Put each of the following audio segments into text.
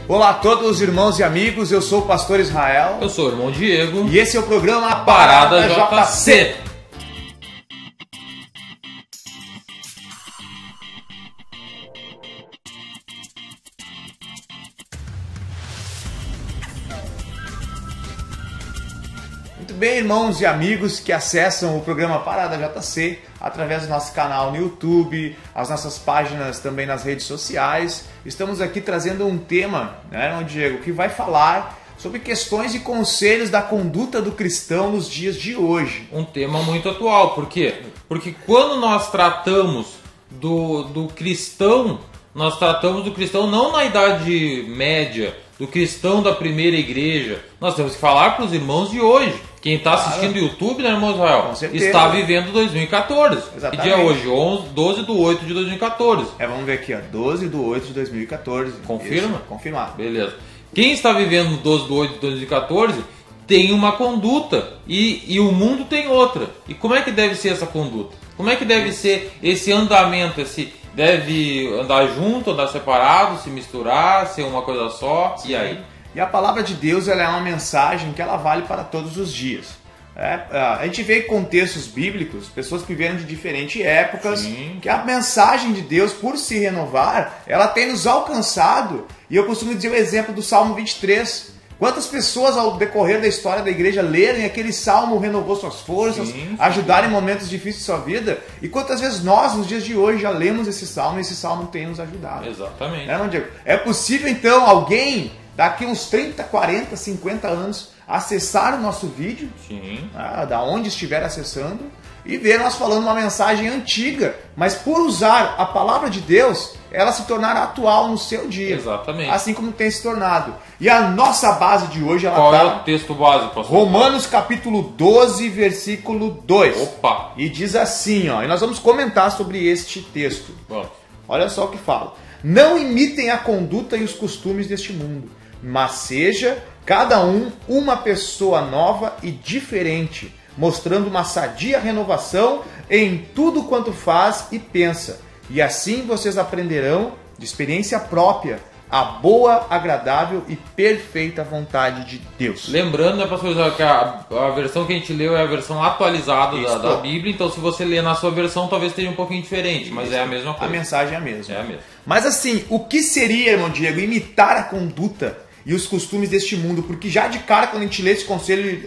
Olá a todos os irmãos e amigos, eu sou o pastor Israel. Eu sou o irmão Diego. E esse é o programa Parada JC. Muito bem, irmãos e amigos que acessam o programa Parada JC através do nosso canal no YouTube, as nossas páginas também nas redes sociais. Estamos aqui trazendo um tema, né, irmão Diego, que vai falar sobre questões e conselhos da conduta do cristão nos dias de hoje. Um tema muito atual, por quê? Porque quando nós tratamos do cristão, nós tratamos do cristão não na Idade Média, do cristão da primeira igreja. Nós temos que falar para os irmãos de hoje. Quem está assistindo o YouTube, né, irmão Israel, está vivendo 2014. Exatamente. Que dia é hoje? 12 de 8 de 2014. Vamos ver aqui, ó, 12 de 8 de 2014. Confirma? Isso, confirmado. Beleza. Quem está vivendo 12 de 8 de 2014 tem uma conduta e o mundo tem outra. E como é que deve ser essa conduta? Como é que deve ser esse andamento? Deve andar junto, andar separado, se misturar, ser uma coisa só? Sim. E aí? E a palavra de Deus, ela é uma mensagem que ela vale para todos os dias. A gente vê contextos bíblicos, pessoas que vieram de diferentes épocas, Sim. que a mensagem de Deus, por se renovar, ela tem nos alcançado. E eu costumo dizer o exemplo do Salmo 23. Quantas pessoas ao decorrer da história da igreja lerem aquele salmo, renovou suas forças, Sim. ajudaram em momentos difíceis de sua vida? E quantas vezes nós, nos dias de hoje, já lemos esse salmo e esse salmo tem nos ajudado? Exatamente. É possível, então, alguém daqui uns 30, 40, 50 anos acessar o nosso vídeo, Sim. Da onde estiver acessando, e ver nós falando uma mensagem antiga, mas por usar a palavra de Deus, ela se tornar atual no seu dia. Exatamente. Assim como tem se tornado. E a nossa base de hoje, ela Qual tá é o texto básico, pastor? Romanos capítulo 12, versículo 2. Opa! E diz assim, ó, e nós vamos comentar sobre este texto. Bom. Olha só o que fala. Não imitem a conduta e os costumes deste mundo, mas seja cada um uma pessoa nova e diferente, mostrando uma sadia renovação em tudo quanto faz e pensa. E assim vocês aprenderão, de experiência própria, a boa, agradável e perfeita vontade de Deus. Lembrando, né, pastor, que a versão que a gente leu é a versão atualizada da Bíblia, então se você ler na sua versão talvez esteja um pouquinho diferente, mas é a mesma coisa. A mensagem é a mesma. É a mesma. Mas assim, o que seria, irmão Diego, imitar a conduta e os costumes deste mundo? Porque já de cara, quando a gente lê esse conselho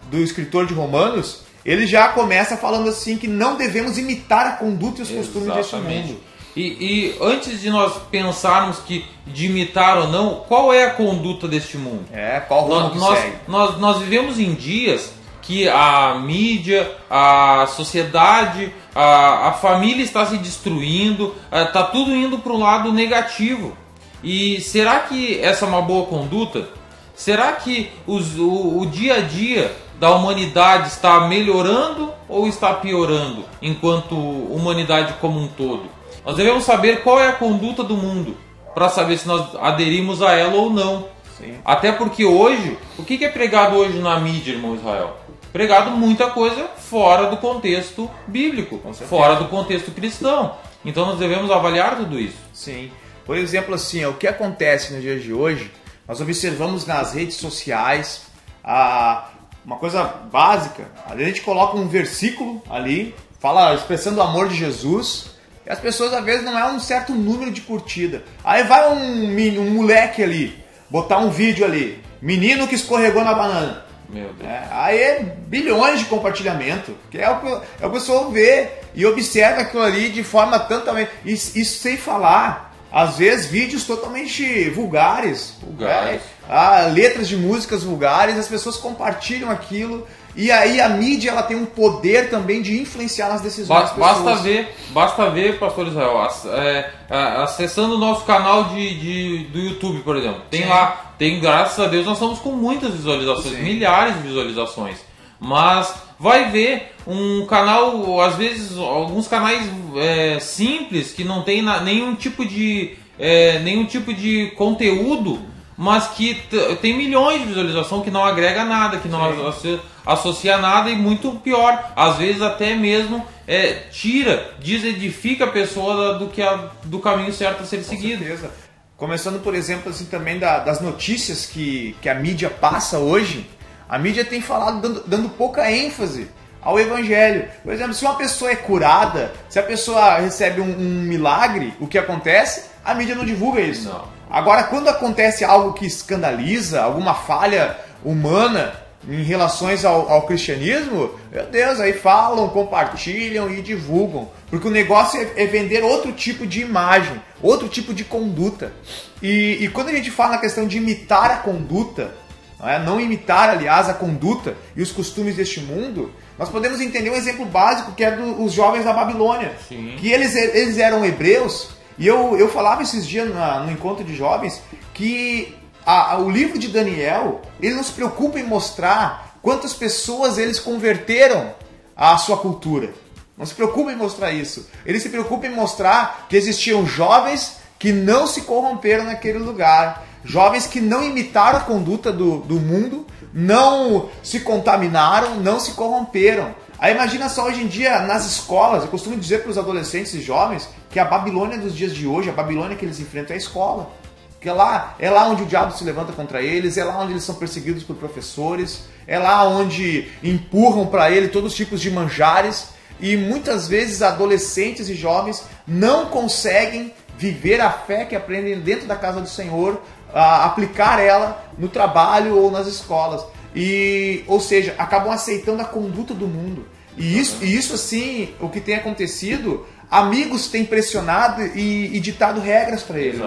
do escritor de Romanos, ele já começa falando assim que não devemos imitar a conduta e os costumes deste mundo. E antes de nós pensarmos de imitar ou não, qual é a conduta deste mundo? Qual rumo que segue? Nós vivemos em dias que a mídia, a sociedade, a família está se destruindo, está tudo indo para o lado negativo. E será que essa é uma boa conduta? Será que o dia a dia da humanidade está melhorando ou está piorando enquanto humanidade como um todo? Nós devemos saber qual é a conduta do mundo para saber se nós aderimos a ela ou não. Sim. Até porque hoje, o que é pregado hoje na mídia, irmão Israel? Pregado muita coisa fora do contexto bíblico, fora do contexto cristão. Então nós devemos avaliar tudo isso. Sim. Por exemplo, assim, o que acontece nos dias de hoje, nós observamos nas redes sociais uma coisa básica. A gente coloca um versículo ali, fala expressando o amor de Jesus, e as pessoas às vezes não é um certo número de curtida. Aí vai um moleque ali, botar um vídeo ali, menino que escorregou na banana. Meu Deus. Aí é bilhões de compartilhamento, que é o que o pessoal vê e observa aquilo ali de forma tantamente... Isso sem falar, às vezes, vídeos totalmente vulgares. Letras de músicas vulgares, as pessoas compartilham aquilo. E aí a mídia ela tem um poder também de influenciar nas decisões das pessoas. Basta ver, pastor Israel, acessando o nosso canal do YouTube, por exemplo. Tem lá, graças a Deus, nós estamos com muitas visualizações, milhares de visualizações. Mas vai ver um canal, às vezes, alguns canais simples, que não tem nenhum tipo de conteúdo, mas que tem milhões de visualização, que não agrega nada, que não associa nada, e muito pior, às vezes até mesmo desedifica a pessoa do caminho certo a ser seguido. Certeza. Começando, por exemplo, assim, também das notícias que a mídia passa hoje. A mídia tem falado dando pouca ênfase ao evangelho. Por exemplo, se uma pessoa é curada, se a pessoa recebe um milagre, o que acontece? A mídia não divulga isso. Não. Agora, quando acontece algo que escandaliza, alguma falha humana em relações ao cristianismo, meu Deus, aí falam, compartilham e divulgam. Porque o negócio é vender outro tipo de imagem, outro tipo de conduta. E quando a gente fala na questão de imitar a conduta, não imitar, aliás, a conduta e os costumes deste mundo, nós podemos entender um exemplo básico que é dos jovens da Babilônia. Sim. Que eles eram hebreus, e eu falava esses dias no encontro de jovens que o livro de Daniel, ele não se preocupa em mostrar quantas pessoas eles converteram à sua cultura. Não se preocupa em mostrar isso. Ele se preocupa em mostrar que existiam jovens que não se corromperam naquele lugar. Jovens que não imitaram a conduta do mundo, não se contaminaram, não se corromperam. Aí imagina só hoje em dia nas escolas, eu costumo dizer para os adolescentes e jovens que a Babilônia dos dias de hoje, a Babilônia que eles enfrentam é a escola. Porque é lá onde o diabo se levanta contra eles, é lá onde eles são perseguidos por professores, é lá onde empurram para ele todos os tipos de manjares, e muitas vezes adolescentes e jovens não conseguem viver a fé que aprendem dentro da casa do Senhor, aplicar ela no trabalho ou nas escolas. Ou seja, acabam aceitando a conduta do mundo. E isso assim, o que tem acontecido, amigos têm pressionado e ditado regras para eles.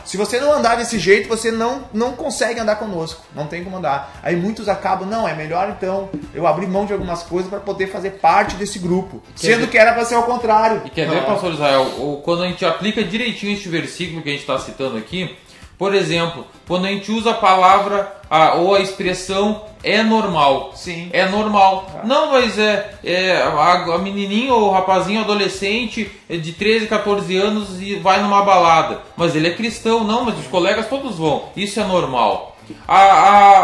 Se você não andar desse jeito, você não consegue andar conosco. Não tem como andar. Aí muitos acabam, não, é melhor então eu abrir mão de algumas coisas para poder fazer parte desse grupo. Sendo que era para ser ao contrário. E quer ver, pastor Israel, quando a gente aplica direitinho este versículo que a gente está citando aqui, por exemplo, quando a gente usa a palavra ou a expressão é normal. Sim. É normal. Não, mas a menininha ou o rapazinho adolescente de 13, 14 anos e vai numa balada. Mas ele é cristão. Não, mas os colegas todos vão. Isso é normal.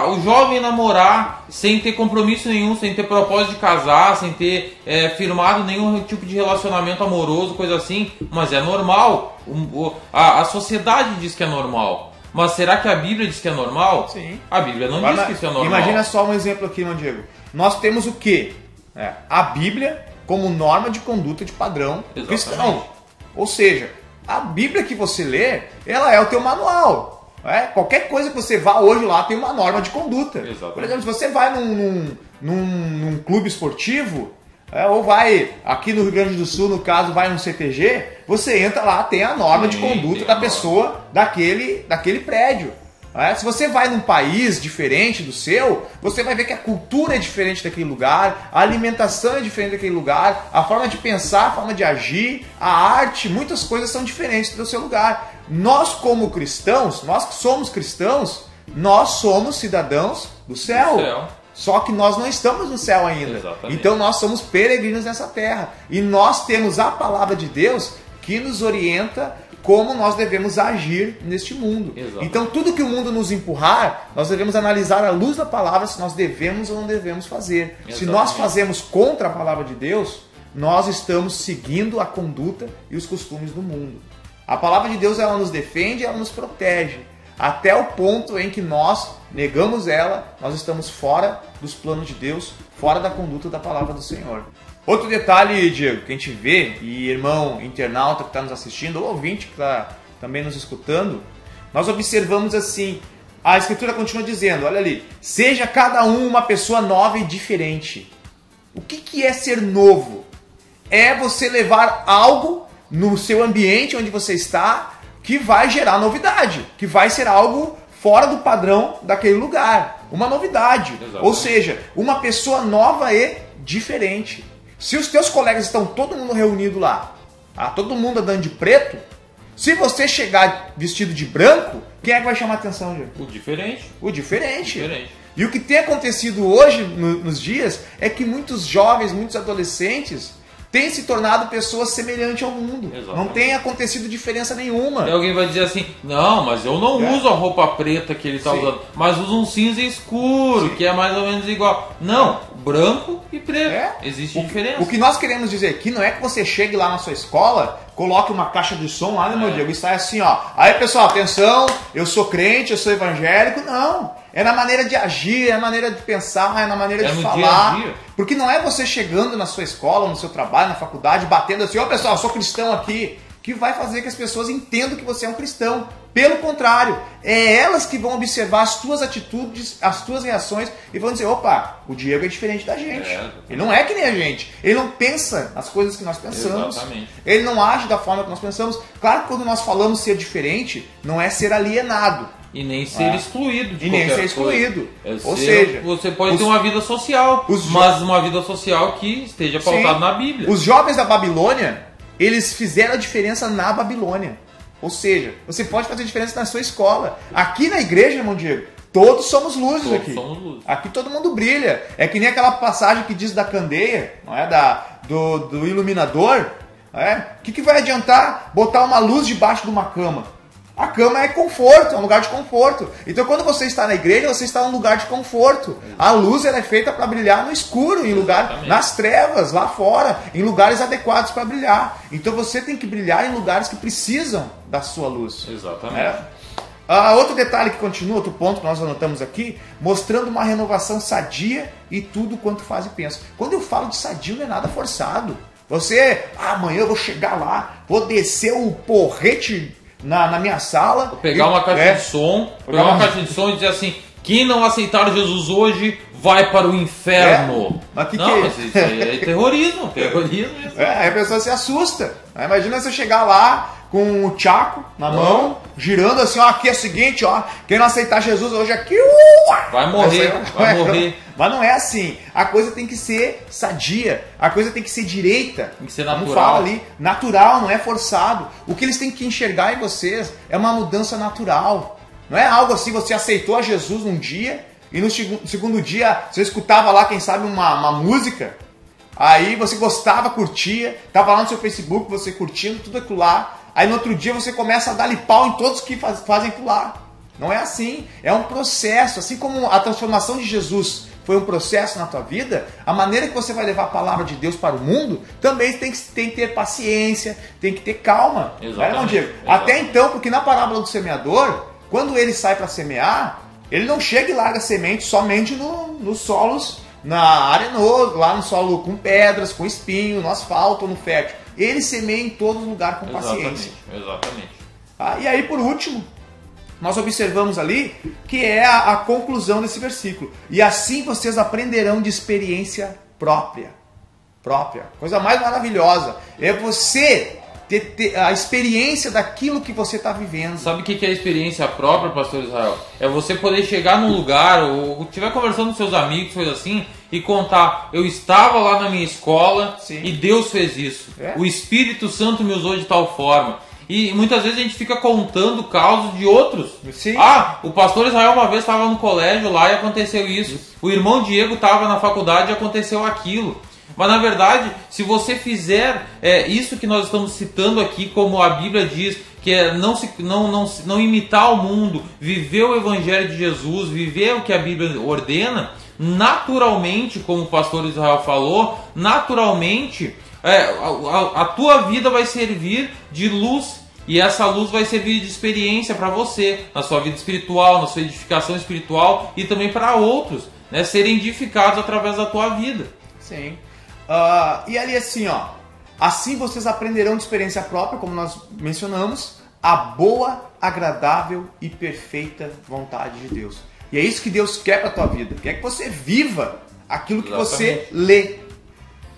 O jovem namorar sem ter compromisso nenhum, sem ter propósito de casar, sem ter firmado nenhum tipo de relacionamento amoroso, coisa assim. Mas é normal. A sociedade diz que é normal. Mas será que a Bíblia diz que é normal? Sim. A Bíblia não diz que isso é normal. Imagina só um exemplo aqui, irmão Diego. Nós temos o quê? A Bíblia como norma de conduta de padrão cristão. Ou seja, a Bíblia que você lê, ela é o teu manual. Qualquer coisa que você vá hoje lá tem uma norma de conduta. Exatamente. Por exemplo, se você vai num clube esportivo, ou vai, aqui no Rio Grande do Sul, no caso, vai num CTG, você entra lá, tem a norma de conduta da pessoa daquele prédio. Se você vai num país diferente do seu, você vai ver que a cultura é diferente daquele lugar, a alimentação é diferente daquele lugar, a forma de pensar, a forma de agir, a arte, muitas coisas são diferentes do seu lugar. Nós como cristãos, nós que somos cristãos, nós somos cidadãos do céu. Só que nós não estamos no céu ainda. Exatamente. Então nós somos peregrinos nessa terra. E nós temos a palavra de Deus que nos orienta como nós devemos agir neste mundo. Exatamente. Então tudo que o mundo nos empurrar, nós devemos analisar à luz da palavra se nós devemos ou não devemos fazer. Exatamente. Se nós fazemos contra a palavra de Deus, nós estamos seguindo a conduta e os costumes do mundo. A palavra de Deus, ela nos defende, ela nos protege. Até o ponto em que nós negamos ela, nós estamos fora dos planos de Deus, fora da conduta da palavra do Senhor. Outro detalhe, Diego, que a gente vê, e irmão internauta que está nos assistindo, ou ouvinte que está também nos escutando, nós observamos assim, a Escritura continua dizendo, olha ali, seja cada um uma pessoa nova e diferente. O que é ser novo? É você levar algo no seu ambiente onde você está que vai gerar novidade, que vai ser algo fora do padrão daquele lugar. Uma novidade. Exatamente. Ou seja, uma pessoa nova e diferente. Se os teus colegas estão todo mundo reunido lá, todo mundo andando de preto, se você chegar vestido de branco, quem é que vai chamar a atenção, Diego? O diferente. O diferente. E o que tem acontecido hoje, nos dias, é que muitos jovens, muitos adolescentes têm se tornado pessoas semelhantes ao mundo. Exatamente. Não tem acontecido diferença nenhuma. E alguém vai dizer assim, não, mas eu não uso a roupa preta que ele está usando, mas uso um cinza escuro, que é mais ou menos igual. Não, branco e preto. Existe diferença. O que nós queremos dizer aqui não é que você chegue lá na sua escola coloque uma caixa de som lá, né, meu Diego? E sai assim, ó. Aí, pessoal, atenção, eu sou crente, eu sou evangélico. Não. É na maneira de agir, é na maneira de pensar, é na maneira de falar. Dia a dia. Porque não é você chegando na sua escola, no seu trabalho, na faculdade, batendo assim, ó, pessoal, eu sou cristão aqui, que vai fazer que as pessoas entendam que você é um cristão. Pelo contrário, é elas que vão observar as tuas atitudes, as tuas reações e vão dizer, opa, o Diego é diferente da gente. Ele não é que nem a gente. Ele não pensa as coisas que nós pensamos. Exatamente. Ele não age da forma que nós pensamos. Claro que quando nós falamos ser diferente, não é ser alienado. E nem ser excluído de e nem ser excluído. Ou seja, você pode ter uma vida social, mas uma vida social que esteja pautada na Bíblia. Os jovens da Babilônia, eles fizeram a diferença na Babilônia. Ou seja, você pode fazer diferença na sua escola. Aqui na igreja, irmão Diego, todos somos luzes. Todos aqui. Somos luzes. Aqui todo mundo brilha. É que nem aquela passagem que diz da candeia, não é? Do iluminador. O que vai adiantar botar uma luz debaixo de uma cama? A cama é conforto, é um lugar de conforto. Então quando você está na igreja, você está num lugar de conforto. A luz ela é feita para brilhar no escuro, em lugar, nas trevas, lá fora, em lugares adequados para brilhar. Então você tem que brilhar em lugares que precisam da sua luz. Exatamente. Outro detalhe que continua, outro ponto que nós anotamos aqui, mostrando uma renovação sadia e tudo quanto faz e pensa. Quando eu falo de sadio, não é nada forçado. Você, amanhã eu vou chegar lá, vou descer o porrete na minha sala. Vou pegar uma caixa de som, e dizer assim, quem não aceitar Jesus hoje vai para o inferno. Mas isso aí é terrorismo. Aí a pessoa se assusta. Imagina você chegar lá com o tchaco na mão, girando assim, ó, aqui é o seguinte, ó, quem não aceitar Jesus hoje aqui, vai morrer. Mas não é assim. A coisa tem que ser sadia, a coisa tem que ser direita. Tem que ser natural. Como fala ali, natural, não é forçado. O que eles têm que enxergar em vocês é uma mudança natural. Não é algo assim, você aceitou a Jesus um dia e no segundo dia você escutava lá, quem sabe, uma música. Aí você gostava, curtia, tava lá no seu Facebook, você curtindo tudo aquilo lá. Aí no outro dia você começa a dar-lhe pau em todos que fazem aquilo lá. Não é assim. É um processo. Assim como a transformação de Jesus foi um processo na tua vida, a maneira que você vai levar a palavra de Deus para o mundo também tem que ter paciência, tem que ter calma. Exatamente. Diego? Até então, porque na parábola do semeador, quando ele sai para semear, ele não chega e larga semente somente nos solos, na arenoso, lá no solo com pedras, com espinho, no asfalto, no fértil. Ele semeia em todo lugar com paciência. Exatamente. E aí, por último, nós observamos ali que é a conclusão desse versículo. E assim vocês aprenderão de experiência própria. Coisa mais maravilhosa. É você ter a experiência daquilo que você está vivendo. Sabe o que é a experiência própria, pastor Israel? É você poder chegar num lugar, ou estiver conversando com seus amigos, coisa assim, e contar, eu estava lá na minha escola, sim, e Deus fez isso. O Espírito Santo me usou de tal forma. E muitas vezes a gente fica contando causos de outros. Sim. O pastor Israel uma vez estava no colégio lá e aconteceu isso. O irmão Diego estava na faculdade e aconteceu aquilo. Mas na verdade, se você fizer isso que nós estamos citando aqui, como a Bíblia diz, que é não imitar o mundo, viver o Evangelho de Jesus, viver o que a Bíblia ordena, naturalmente, como o pastor Israel falou, naturalmente a tua vida vai servir de luz. E essa luz vai servir de experiência para você, na sua vida espiritual, na sua edificação espiritual e também para outros, né, serem edificados através da tua vida. Sim. E ali assim, ó, assim vocês aprenderão de experiência própria, como nós mencionamos, a boa, agradável e perfeita vontade de Deus. E é isso que Deus quer para a tua vida. Quer que você viva aquilo que você lê.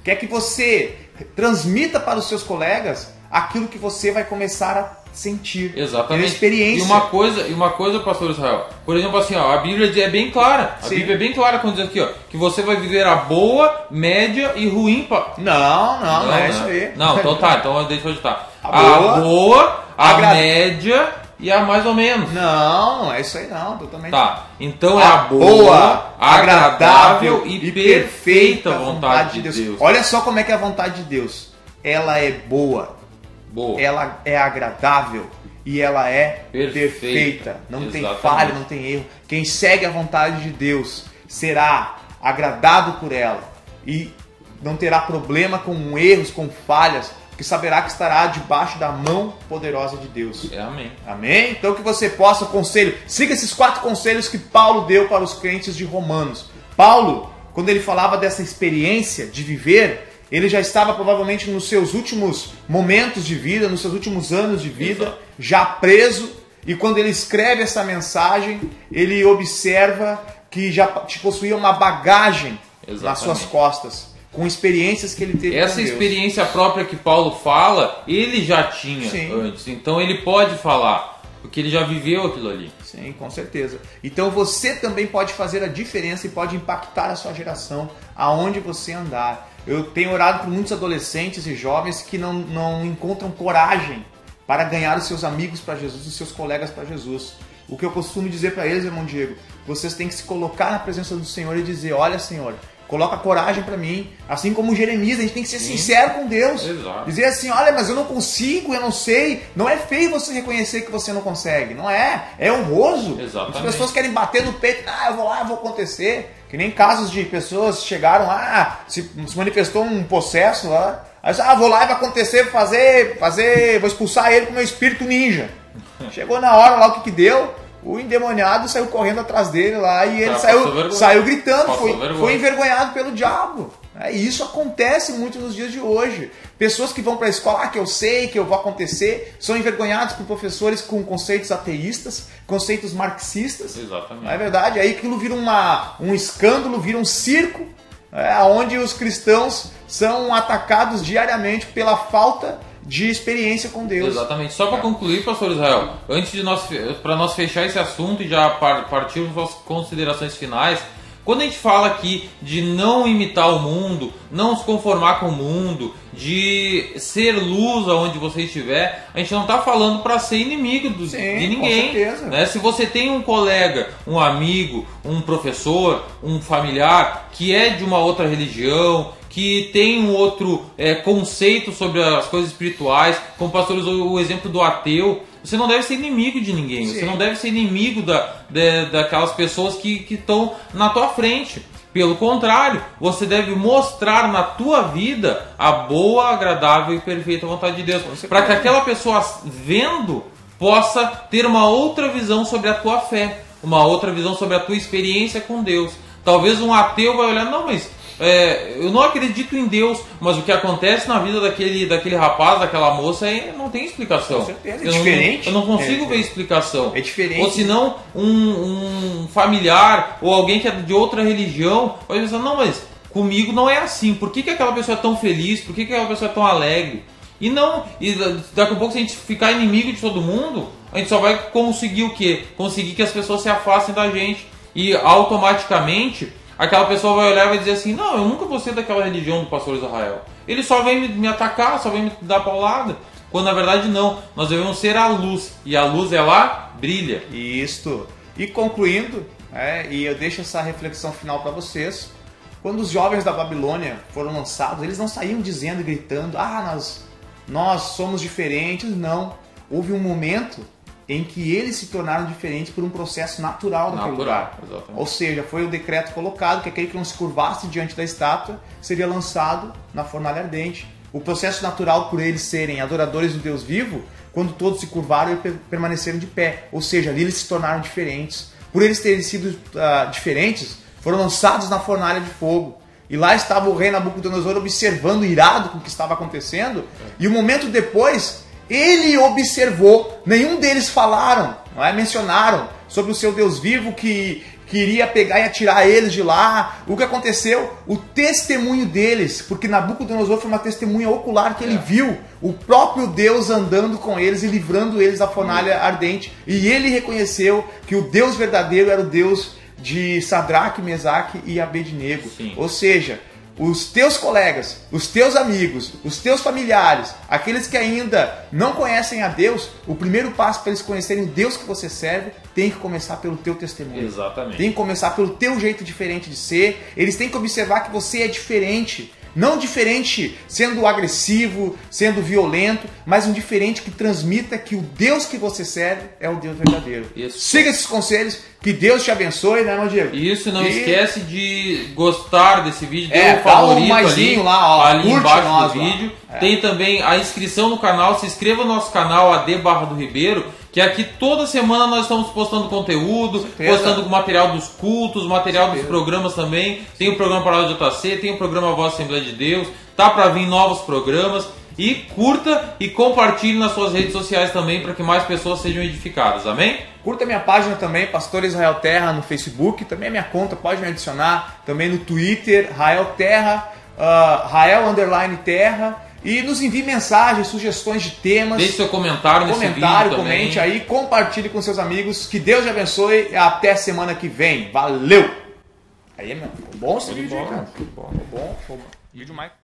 Quer que você transmita para os seus colegas aquilo que você vai começar a sentir. Exatamente. Experiência. E uma coisa, pastor Israel, por exemplo, assim, ó, a Bíblia é bem clara. A Bíblia é bem clara quando diz aqui, ó, que você vai viver a boa, média e ruim. Não é isso aí. Não, então tá, então deixa eu editar. A boa, a média e a mais ou menos. Não é isso aí não, totalmente. Tá, então é a boa, agradável e perfeita vontade de Deus. Olha só como é que é a vontade de Deus. Ela é boa. Ela é agradável e ela é perfeita. Não tem falha, não tem erro. Quem segue a vontade de Deus será agradado por ela e não terá problema com erros, com falhas, porque saberá que estará debaixo da mão poderosa de Deus. Amém. Amém? Então que você possa, siga esses 4 conselhos que Paulo deu para os crentes de Romanos. Paulo, quando ele falava dessa experiência de viver, ele já estava provavelmente nos seus últimos momentos de vida, nos seus últimos anos de vida, Exato. já preso, e quando ele escreve essa mensagem, ele observa que já possuía uma bagagem nas suas costas, com experiências que ele teve com Deus. Essa experiência própria que Paulo fala, ele já tinha antes, então ele pode falar, porque ele já viveu aquilo ali. Sim, com certeza. Então você também pode fazer a diferença e pode impactar a sua geração aonde você andar. Eu tenho orado por muitos adolescentes e jovens que não encontram coragem para ganhar os seus amigos para Jesus, os seus colegas para Jesus. O que eu costumo dizer para eles, irmão Diego, vocês têm que se colocar na presença do Senhor e dizer, olha, Senhor, coloca coragem para mim. Assim como Jeremias, a gente tem que ser sincero com Deus. Exato. Dizer assim, olha, mas eu não consigo, eu não sei. Não é feio você reconhecer que você não consegue. Não é. É honroso. Exatamente. As pessoas querem bater no peito. Eu vou lá, eu vou acontecer. Que nem casos de pessoas chegaram lá, se manifestou um possesso lá. Aí vou lá e vai acontecer, vou expulsar ele com o meu espírito ninja. Chegou na hora lá, o que deu? O endemoniado saiu correndo atrás dele lá e ele saiu gritando, foi envergonhado pelo diabo. E isso acontece muito nos dias de hoje. Pessoas que vão para a escola, que eu sei, que eu vou acontecer, são envergonhados por professores com conceitos ateístas, conceitos marxistas. Exatamente. Não é verdade? Aí aquilo vira um escândalo, vira um circo, onde os cristãos são atacados diariamente pela falta de experiência com Deus. Exatamente. Só para concluir, pastor Israel, antes de para nós fechar esse assunto e já partirmos para as considerações finais, quando a gente fala aqui de não imitar o mundo, não se conformar com o mundo, de ser luz aonde você estiver, a gente não está falando para ser inimigo de ninguém. Com certeza. Né? Se você tem um colega, um amigo, um professor, um familiar que é de uma outra religião, que tem um outro conceito sobre as coisas espirituais, como o pastor usou o exemplo do ateu, você não deve ser inimigo de ninguém. Sim. Você não deve ser inimigo daquelas pessoas que estão na tua frente. Pelo contrário, você deve mostrar na tua vida a boa, agradável e perfeita vontade de Deus, para que aquela pessoa vendo possa ter uma outra visão sobre a tua fé, uma outra visão sobre a tua experiência com Deus. Talvez um ateu vai olhar, não, mas eu não acredito em Deus, mas o que acontece na vida daquele rapaz, daquela moça, não tem explicação. Com certeza, é diferente. Eu não consigo ver explicação. É diferente. Ou senão um familiar ou alguém que é de outra religião vai pensar, não, mas comigo não é assim. Por que aquela pessoa é tão feliz? Por que aquela pessoa é tão alegre? E daqui a pouco, se a gente ficar inimigo de todo mundo, a gente só vai conseguir o quê? Conseguir que as pessoas se afastem da gente. E automaticamente aquela pessoa vai olhar e vai dizer assim, não, eu nunca vou ser daquela religião do pastor Israel. Ele só vem me atacar, só vem me dar paulada. Quando na verdade não, nós devemos ser a luz. E a luz, ela brilha. Isso. E concluindo, e eu deixo essa reflexão final para vocês. Quando os jovens da Babilônia foram lançados, eles não saíam dizendo e gritando, nós somos diferentes. Não. Houve um momento em que eles se tornaram diferentes por um processo natural daquele lugar. Exatamente. Ou seja, foi o decreto colocado que aquele que não se curvasse diante da estátua seria lançado na fornalha ardente. O processo natural por eles serem adoradores do Deus vivo, quando todos se curvaram, eles permaneceram de pé. Ou seja, ali eles se tornaram diferentes. Por eles terem sido diferentes, foram lançados na fornalha de fogo. E lá estava o rei Nabucodonosor observando, irado com o que estava acontecendo. E um momento depois, ele observou, nenhum deles falaram, mencionaram sobre o seu Deus vivo que queria pegar e atirar eles de lá. O que aconteceu? O testemunho deles, porque Nabucodonosor foi uma testemunha ocular que ele viu o próprio Deus andando com eles e livrando eles da fornalha ardente. E ele reconheceu que o Deus verdadeiro era o Deus de Sadraque, Mesaque e Abednego. Sim. Ou seja, os teus colegas, os teus amigos, os teus familiares, aqueles que ainda não conhecem a Deus, o primeiro passo para eles conhecerem o Deus que você serve tem que começar pelo teu testemunho. Exatamente. Tem que começar pelo teu jeito diferente de ser. Eles têm que observar que você é diferente. Não diferente sendo agressivo, sendo violento, mas um diferente que transmita que o Deus que você serve é o Deus verdadeiro. Isso. Siga esses conselhos, que Deus te abençoe, né, meu Diego? Isso, não esquece de gostar desse vídeo, dá dê um favorito um maisinho ali, lá, ó, ali curte embaixo nós do lá. vídeo. Tem também a inscrição no canal, se inscreva no nosso canal AD Barra do Ribeiro, que aqui toda semana nós estamos postando conteúdo, postando material dos cultos, material dos programas também. Tem o programa Palavra de JC, tem o programa Voz Assembleia de Deus, tá para vir novos programas. E curta e compartilhe nas suas redes sociais também para que mais pessoas sejam edificadas, amém? Curta minha página também, Pastor Israel Terra, no Facebook, também a minha conta, pode me adicionar, também no Twitter, Rael Terra, Rael_Terra, e nos envie mensagens, sugestões de temas. Deixe seu comentário nesse vídeo também. Comente aí, compartilhe com seus amigos, que Deus te abençoe, até semana que vem, valeu! Aí, meu, ficou bom esse vídeo, cara. Ficou bom. Vídeo mais...